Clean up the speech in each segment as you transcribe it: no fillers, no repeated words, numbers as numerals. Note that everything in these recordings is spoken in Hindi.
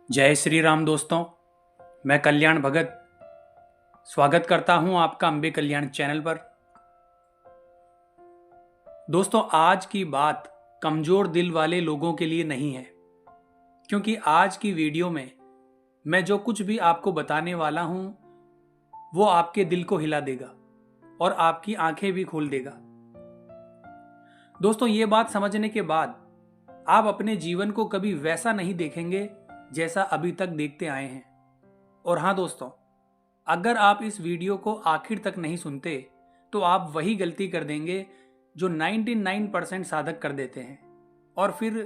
जय श्री राम दोस्तों। मैं कल्याण भगत स्वागत करता हूं आपका अंबे कल्याण चैनल पर। दोस्तों, आज की बात कमजोर दिल वाले लोगों के लिए नहीं है, क्योंकि आज की वीडियो में मैं जो कुछ भी आपको बताने वाला हूं वो आपके दिल को हिला देगा और आपकी आंखें भी खोल देगा। दोस्तों, ये बात समझने के बाद आप अपने जीवन को कभी वैसा नहीं देखेंगे जैसा अभी तक देखते आए हैं। और हाँ दोस्तों, अगर आप इस वीडियो को आखिर तक नहीं सुनते तो आप वही गलती कर देंगे जो 99% साधक कर देते हैं और फिर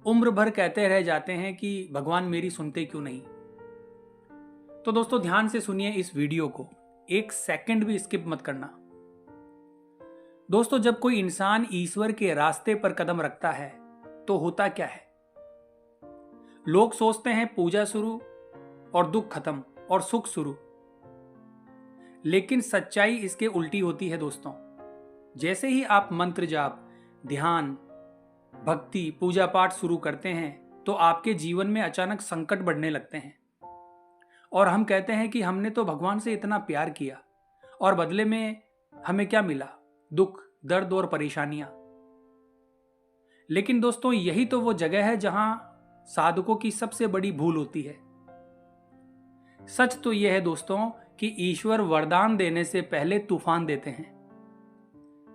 उम्र भर कहते रह जाते हैं कि भगवान मेरी सुनते क्यों नहीं। तो दोस्तों, ध्यान से सुनिए इस वीडियो को, एक सेकंड भी स्किप मत करना। दोस्तों, जब कोई इंसान ईश्वर के रास्ते पर कदम रखता है तो होता क्या है? लोग सोचते हैं पूजा शुरू और दुख खत्म और सुख शुरू, लेकिन सच्चाई इसके उल्टी होती है दोस्तों। जैसे ही आप मंत्र जाप, ध्यान, भक्ति, पूजा पाठ शुरू करते हैं तो आपके जीवन में अचानक संकट बढ़ने लगते हैं और हम कहते हैं कि हमने तो भगवान से इतना प्यार किया और बदले में हमें क्या मिला? दुख, दर्द और परेशानियां। लेकिन दोस्तों, यही तो वो जगह है जहां साधकों की सबसे बड़ी भूल होती है। सच तो यह है दोस्तों कि ईश्वर वरदान देने से पहले तूफान देते हैं।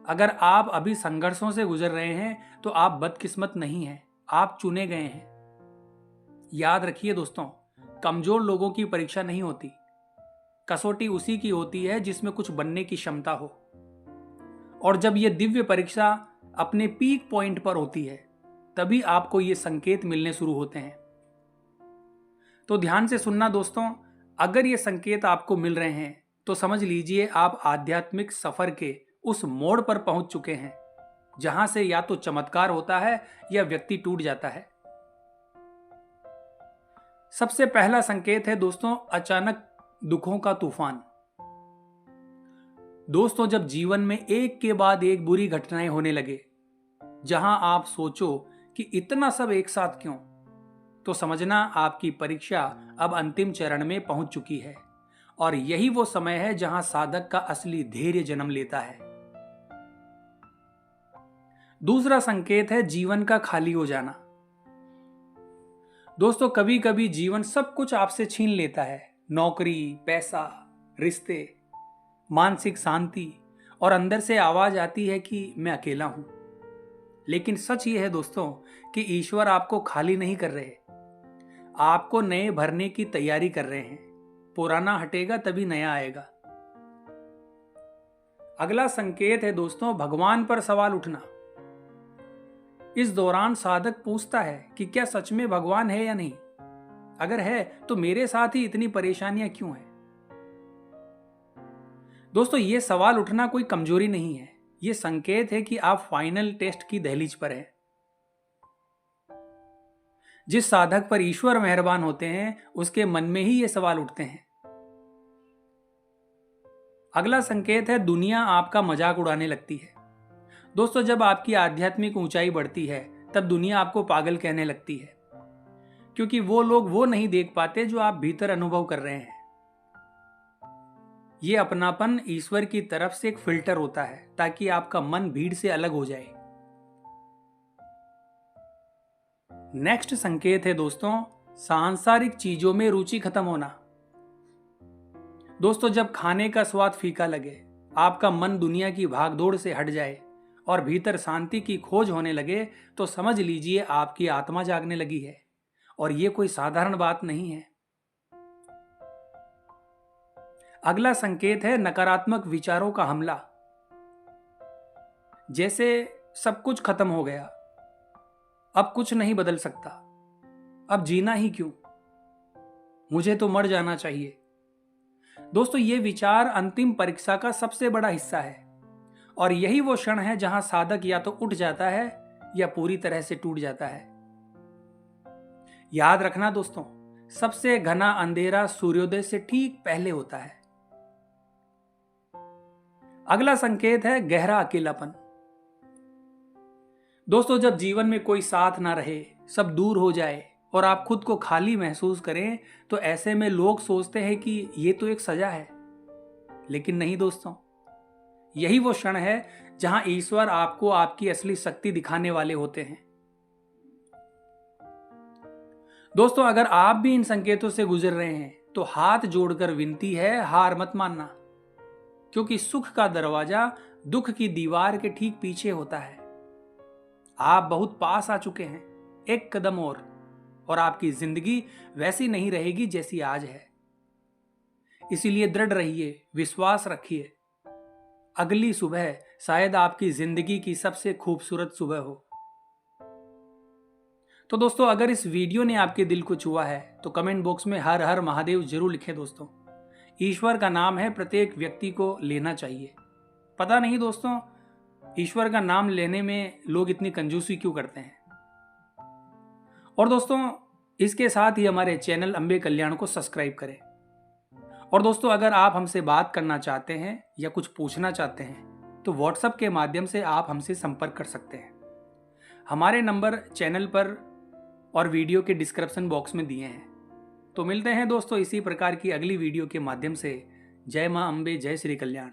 अगर आप अभी संघर्षों से गुजर रहे हैं तो आप बदकिस्मत नहीं हैं, आप चुने गए हैं। याद रखिए दोस्तों, कमजोर लोगों की परीक्षा नहीं होती, कसौटी उसी की होती है जिसमें कुछ बनने की क्षमता हो। और जब यह दिव्य परीक्षा अपने पीक पॉइंट पर होती है तभी आपको ये संकेत मिलने शुरू होते हैं। तो ध्यान से सुनना दोस्तों, अगर ये संकेत आपको मिल रहे हैं तो समझ लीजिए आप आध्यात्मिक सफर के उस मोड़ पर पहुंच चुके हैं जहां से या तो चमत्कार होता है या व्यक्ति टूट जाता है। सबसे पहला संकेत है दोस्तों, अचानक दुखों का तूफान। दोस्तों, जब जीवन में एक के बाद एक बुरी घटनाएं होने लगे, जहां आप सोचो कि इतना सब एक साथ क्यों, तो समझना आपकी परीक्षा अब अंतिम चरण में पहुंच चुकी है। और यही वो समय है जहां साधक का असली धैर्य जन्म लेता है। दूसरा संकेत है जीवन का खाली हो जाना। दोस्तों, कभी कभी जीवन सब कुछ आपसे छीन लेता है, नौकरी, पैसा, रिश्ते, मानसिक शांति, और अंदर से आवाज आती है कि मैं अकेला हूं। लेकिन सच ये है दोस्तों कि ईश्वर आपको खाली नहीं कर रहे, आपको नए भरने की तैयारी कर रहे हैं। पुराना हटेगा तभी नया आएगा। अगला संकेत है दोस्तों, भगवान पर सवाल उठना। इस दौरान साधक पूछता है कि क्या सच में भगवान है या नहीं? अगर है तो मेरे साथ ही इतनी परेशानियां क्यों हैं? दोस्तों, यह सवाल उठना कोई कमजोरी नहीं है, यह संकेत है कि आप फाइनल टेस्ट की दहलीज पर हैं। जिस साधक पर ईश्वर मेहरबान होते हैं उसके मन में ही ये सवाल उठते हैं। अगला संकेत है, दुनिया आपका मजाक उड़ाने लगती है। दोस्तों, जब आपकी आध्यात्मिक ऊंचाई बढ़ती है तब दुनिया आपको पागल कहने लगती है, क्योंकि वो लोग वो नहीं देख पाते जो आप भीतर अनुभव कर रहे हैं। ये अपनापन ईश्वर की तरफ से एक फिल्टर होता है ताकि आपका मन भीड़ से अलग हो जाए। नेक्स्ट संकेत है दोस्तों, सांसारिक चीजों में रुचि खत्म होना। दोस्तों, जब खाने का स्वाद फीका लगे, आपका मन दुनिया की भागदौड़ से हट जाए और भीतर शांति की खोज होने लगे, तो समझ लीजिए आपकी आत्मा जागने लगी है। और यह कोई साधारण बात नहीं है। अगला संकेत है नकारात्मक विचारों का हमला। जैसे सब कुछ खत्म हो गया, अब कुछ नहीं बदल सकता, अब जीना ही क्यों, मुझे तो मर जाना चाहिए। दोस्तों, ये विचार अंतिम परीक्षा का सबसे बड़ा हिस्सा है और यही वो क्षण है जहां साधक या तो उठ जाता है या पूरी तरह से टूट जाता है। याद रखना दोस्तों, सबसे घना अंधेरा सूर्योदय से ठीक पहले होता है। अगला संकेत है गहरा अकेलापन। दोस्तों, जब जीवन में कोई साथ ना रहे, सब दूर हो जाए, और आप खुद को खाली महसूस करें तो ऐसे में लोग सोचते हैं कि ये तो एक सजा है। लेकिन नहीं दोस्तों, यही वो क्षण है जहां ईश्वर आपको आपकी असली शक्ति दिखाने वाले होते हैं। दोस्तों, अगर आप भी इन संकेतों से गुजर रहे हैं तो हाथ जोड़कर विनती है, हार मत मानना, क्योंकि सुख का दरवाजा दुख की दीवार के ठीक पीछे होता है। आप बहुत पास आ चुके हैं, एक कदम और आपकी जिंदगी वैसी नहीं रहेगी जैसी आज है। इसीलिए दृढ़ रहिए, विश्वास रखिए, अगली सुबह शायद आपकी जिंदगी की सबसे खूबसूरत सुबह हो। तो दोस्तों, अगर इस वीडियो ने आपके दिल को छुआ है तो कमेंट बॉक्स में हर हर महादेव जरूर लिखें दोस्तों। ईश्वर का नाम है, प्रत्येक व्यक्ति को लेना चाहिए। पता नहीं दोस्तों, ईश्वर का नाम लेने में लोग इतनी कंजूसी क्यों करते हैं। और दोस्तों, इसके साथ ही हमारे चैनल अंबे कल्याण को सब्सक्राइब करें। और दोस्तों, अगर आप हमसे बात करना चाहते हैं या कुछ पूछना चाहते हैं तो व्हाट्सएप के माध्यम से आप हमसे संपर्क कर सकते हैं। हमारे नंबर चैनल पर और वीडियो के डिस्क्रिप्शन बॉक्स में दिए हैं। तो मिलते हैं दोस्तों इसी प्रकार की अगली वीडियो के माध्यम से। जय मां अंबे, जय श्री कल्याण।